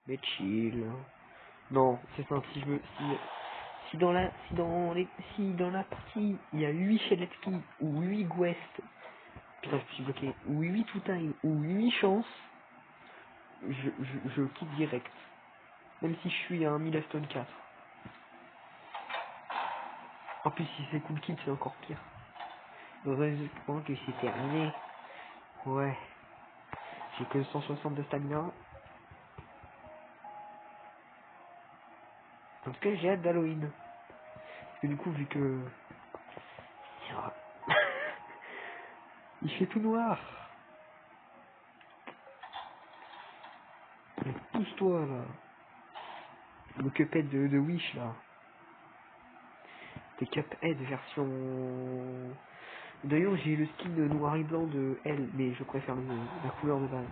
Mais chill. Non, c'est simple, si je veux, si dans la, si dans la partie, il y a 8 Sheletsky, ou 8 Guest, putain, je suis bloqué, ou 8 Two Time, ou 8 chances, je quitte direct. Même si je suis à un Milestone 4. En plus, si c'est cool kit, c'est encore pire. Heureusement que c'est terminé. Ouais. J'ai que 160 de stamina. En tout cas, j'ai hâte d'Halloween. Parce que du coup, vu que... il fait tout noir. Mais pousse-toi, là. Le Cuphead de Wish, là. C'est Cuphead version... D'ailleurs, j'ai le skin de noir et blanc de L, mais je préfère la couleur de base.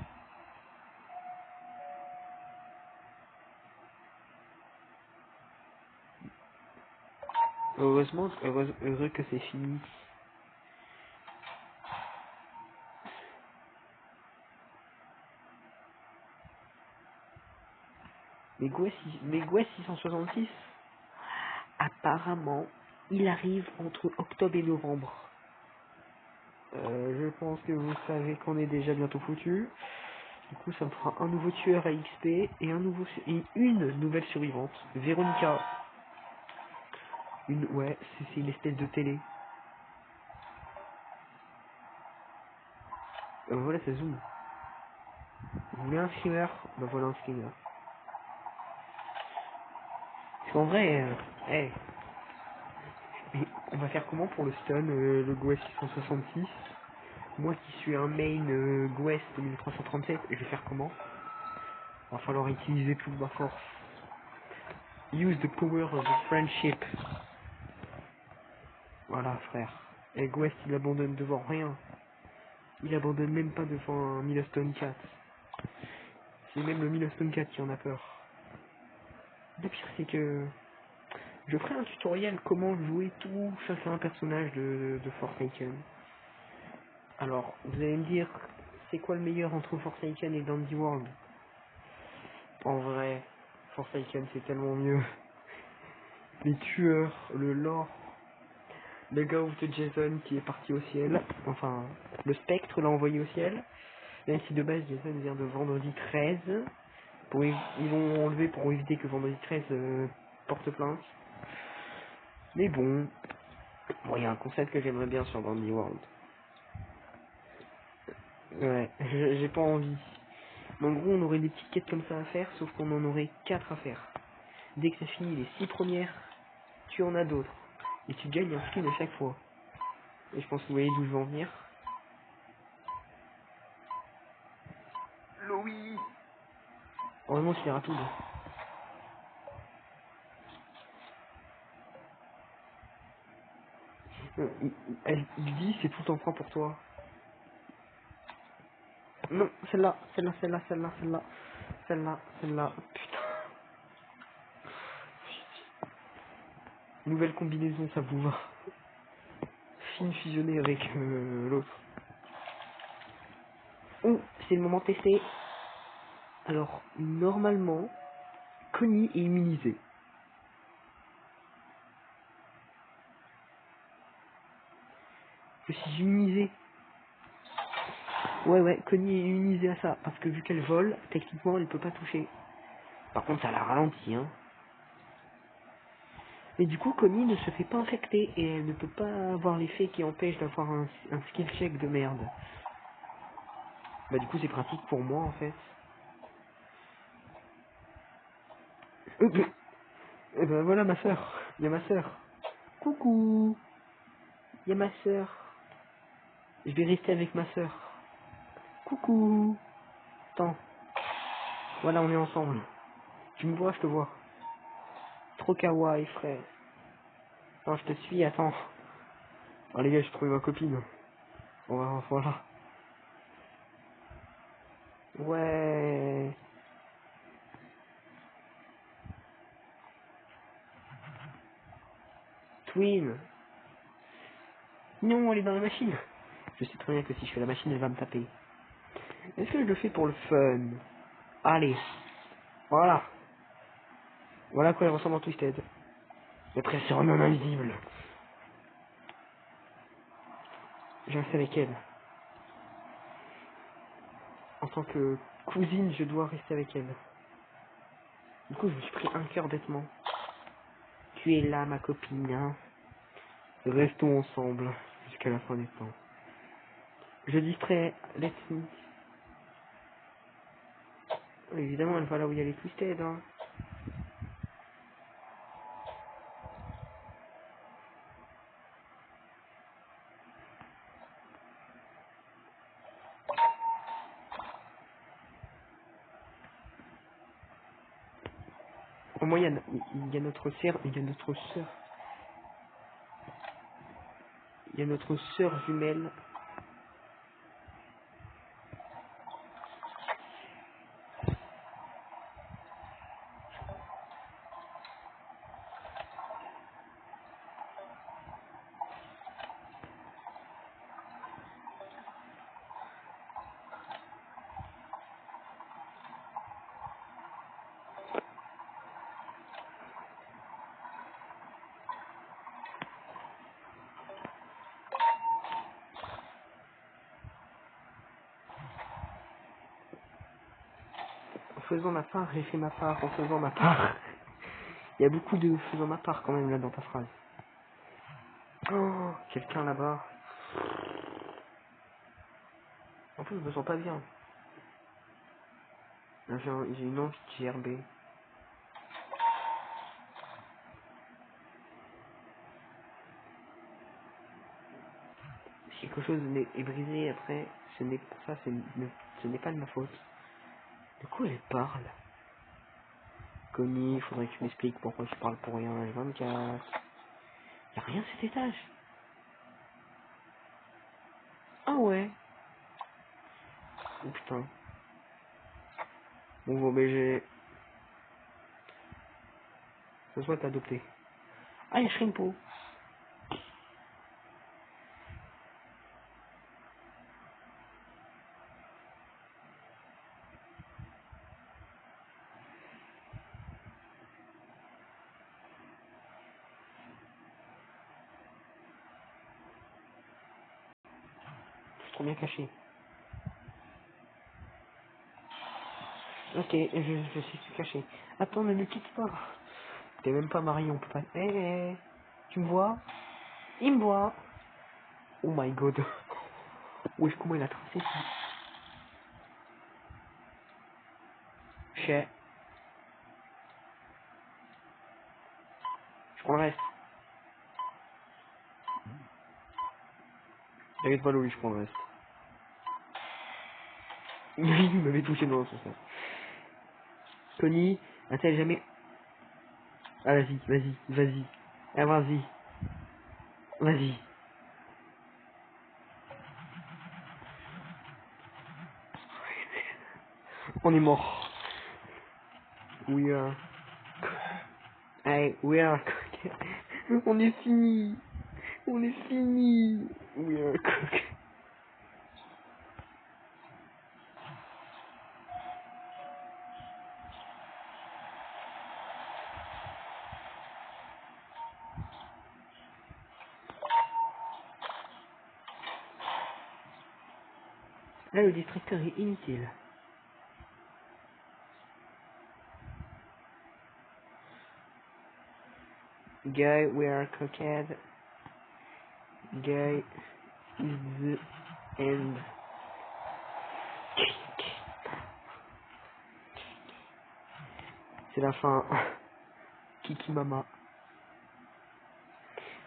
Heureusement, heureux que c'est fini. Mais Gwess 666, apparemment, il arrive entre octobre et novembre. Je pense que vous savez qu'on est déjà bientôt foutu. Du coup, ça me fera un nouveau tueur à XP et et une nouvelle survivante. Véronica. Ouais, c'est une espèce de télé. Voilà, ça zoom. Vous voulez un streamer? Ben voilà un streamer. Parce qu'en vrai, hey, mais on va faire comment pour le stun, le Gwest 666? Moi qui suis un main Gwest 1337, je vais faire comment? Va falloir utiliser toute ma force. Use the power of the friendship. Voilà, frère. Et Gwest, il abandonne devant rien. Il abandonne même pas devant un Milestone 4. C'est même le Milestone 4 qui en a peur. Le pire, c'est que je ferai un tutoriel comment jouer tout chacun un personnage de Forsaken. Alors, vous allez me dire, c'est quoi le meilleur entre Forsaken et Dandy World? En vrai, Forsaken c'est tellement mieux. Les tueurs, le lore, le ghost de Jason qui est parti au ciel, enfin, le spectre l'a envoyé au ciel, même si de base Jason vient de Vendredi 13, ils l'ont enlevé pour éviter que Vendredi 13 porte plainte. Mais bon, il y a un concept que j'aimerais bien sur Dandy World. Ouais, j'ai pas envie. Mais en gros, on aurait des petites quêtes comme ça à faire, sauf qu'on en aurait 4 à faire. Dès que ça finit les 6 premières, tu en as d'autres. Et tu gagnes un skin à chaque fois. Et je pense que vous voyez d'où je veux en venir. Louis. Heureusement qu'il est rapide. Il dit c'est tout en train pour toi. Non, celle-là, celle-là, celle-là, celle-là, celle-là, celle-là, celle-là. Putain. Nouvelle combinaison, ça vous va. Fine fusionnée avec l'autre. Oh, c'est le moment testé. Alors, normalement, Connie est immunisé. Que si j'immunisais... Ouais, Connie est immunisée à ça. Parce que vu qu'elle vole, techniquement, elle peut pas toucher. Par contre, ça la ralentit, hein. Mais du coup, Connie ne se fait pas infecter et elle ne peut pas avoir l'effet qui empêche d'avoir un skill check de merde. Bah du coup, c'est pratique pour moi, en fait. Mais- Et ben voilà ma soeur. Il y a ma soeur. Coucou. Il y a ma soeur. Je vais rester avec ma soeur. Coucou. Attends. Voilà, on est ensemble. Tu me vois, je te vois. Trop kawaii, frère. Attends, je te suis, attends. Oh les gars, j'ai trouvé ma copine. Voilà. Ouais. Twin. Non, elle est dans la machine. Je sais très bien que si je fais la machine, elle va me taper. Est-ce que je le fais pour le fun? Allez. Voilà. Voilà à quoi elle ressemble en Twisted. Et après, c'est en non invisible. Je reste avec elle. En tant que cousine, je dois rester avec elle. Du coup, je me suis pris un cœur bêtement. Tu es là, ma copine, hein. Restons ensemble jusqu'à la fin des temps. Je distrais Letty. Évidemment, elle va là où il y a les Twisted, hein. Au moins, il y a notre sœur, il y a notre sœur. Il y a notre sœur jumelle. En faisant ma part, j'ai fait ma part. En faisant ma part. Il y a beaucoup de faisant ma part quand même là dans ta phrase. Oh, quelqu'un là-bas. En plus, je me sens pas bien. Là, j'ai une envie de gerber. Si quelque chose est brisé après, ce n'est pour ça, ce n'est pas de ma faute. De quoi elle parle? Connie, il faudrait que tu m'expliques pourquoi tu parles pour rien. Les 24. Y'a rien à cet étage. Ah ouais. Oh putain. Bon, BG. Ce soit adopté. Ah, y'a Shrimpo. Je suis trop bien caché. Ok, je suis caché. Attends, ne quitte pas. T'es même pas marié, on peut pas... Tu me vois? Il me voit. Oh my god. Wesh, comment il a tracé ça? Chez. Je prends le reste. T'inquiète pas, Louis, je prends le reste. Il m'avait touché dans le sens. Tony, a-t-elle jamais... Ah, vas-y. Ah, vas-y. On est mort. We are... Hey, we are... On est fini. We are... Là, le distracteur est inutile. Guy, we are cooked. Guy is the end. C'est la fin. Kiki Mama.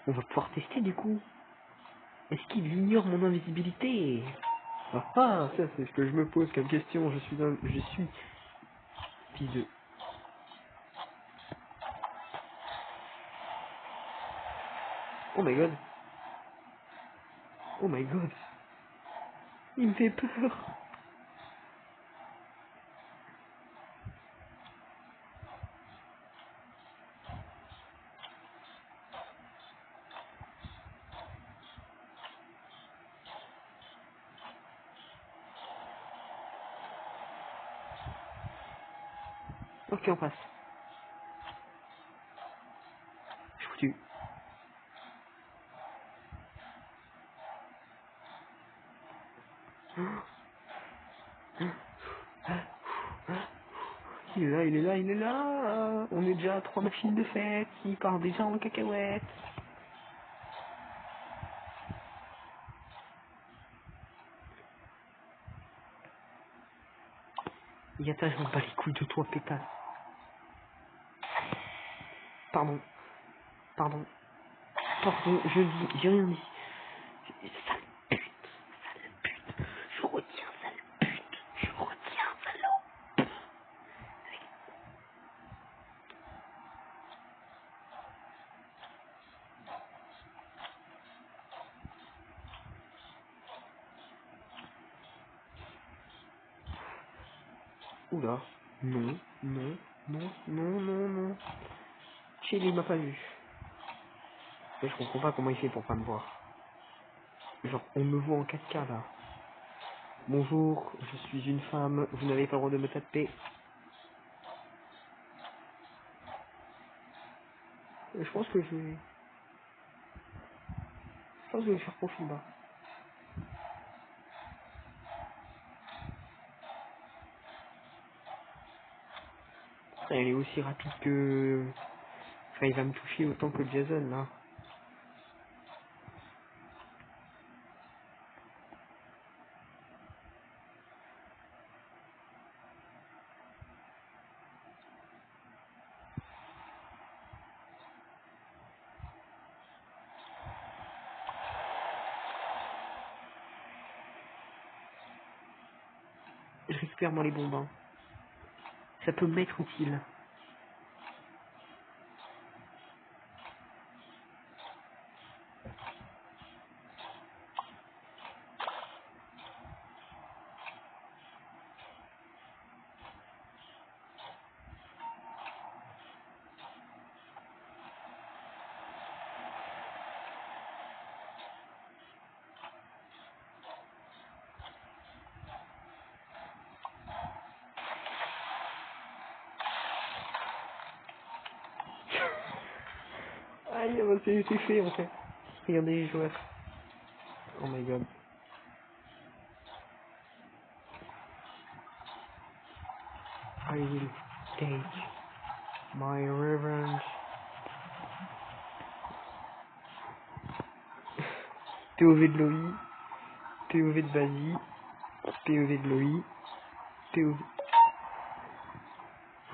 On va pouvoir tester du coup. Est-ce qu'il ignore mon invisibilité? Ça c'est ce que je me pose comme question. Je suis fils de... Oh my god. Oh my god. Il me fait peur. Ok, on passe. Je suis foutu. Il est là, il est là, il est là. On est déjà à 3 machines de fête. Il part déjà en cacahuète. Yata, je m'en bats les couilles de toi, pétasse. Pardon. Pardon. Pardon, je dis, j'ai rien dit. Sale pute. Sale pute. Je retiens, sale pute. Je retiens, salaud. Oula. Non, non, non, non, non, non. Chili m'a pas vu. Mais je comprends pas comment il fait pour pas me voir. Genre, on me voit en 4K là. Bonjour, je suis une femme, vous n'avez pas le droit de me taper. Je pense que je vais faire profil bas. Après, elle est aussi rapide que... Enfin, il va me toucher autant que Jason là. Je récupère moi les bonbons. Ça peut m'être utile. Aïe, bah, c'est fait en fait. Regardez les joueurs. Oh my god. I will take my revenge. POV de Loï, POV de Basie, POV de Loï, POV...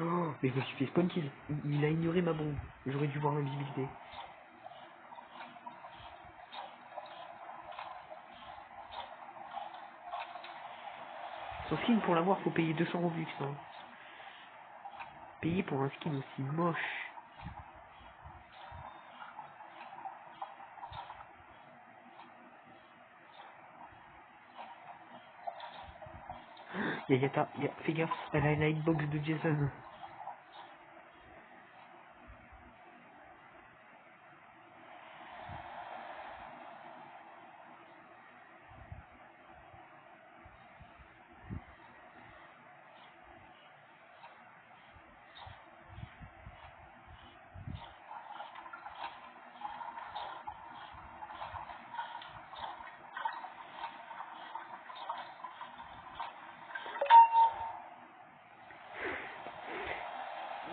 Oh, mais je me suis fait spawn kill. Il a ignoré ma bombe. J'aurais dû voir l'invisibilité. Son skin, pour l'avoir, faut payer 200 Robux. Hein. Payer pour un skin aussi moche. Yata, fais gaffe, elle a la hitbox de Jason.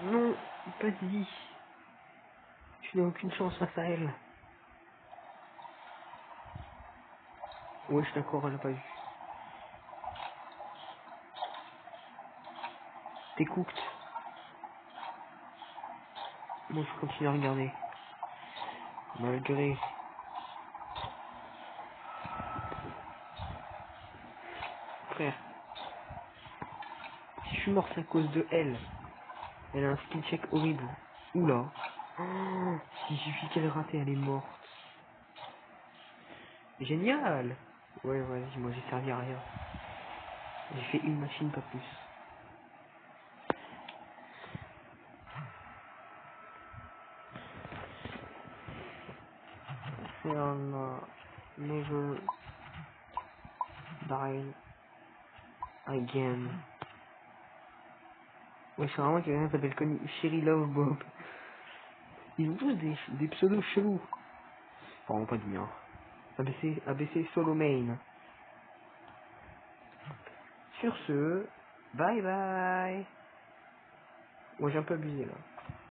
Non, pas dit. Tu n'as aucune chance face à elle. Ouais, je suis d'accord, elle a pas vu. T'es cooked. Bon, je continue à regarder. Malgré. Frère, si je suis mort, c'est à cause de elle. Elle a un skin check horrible. Oula. Oh, s'il suffit qu'elle rate, elle est morte. Génial. Ouais, vas-y, moi j'ai servi à rien. J'ai fait une machine, pas plus. Shall never die again. Ouais, c'est vraiment quelqu'un qui s'appelle Sherry Love Bob. Ils ont tous des pseudos chelous. Enfin, pas du mien. ABC Solo Main. Sur ce, bye bye. Moi j'ai un peu abusé là.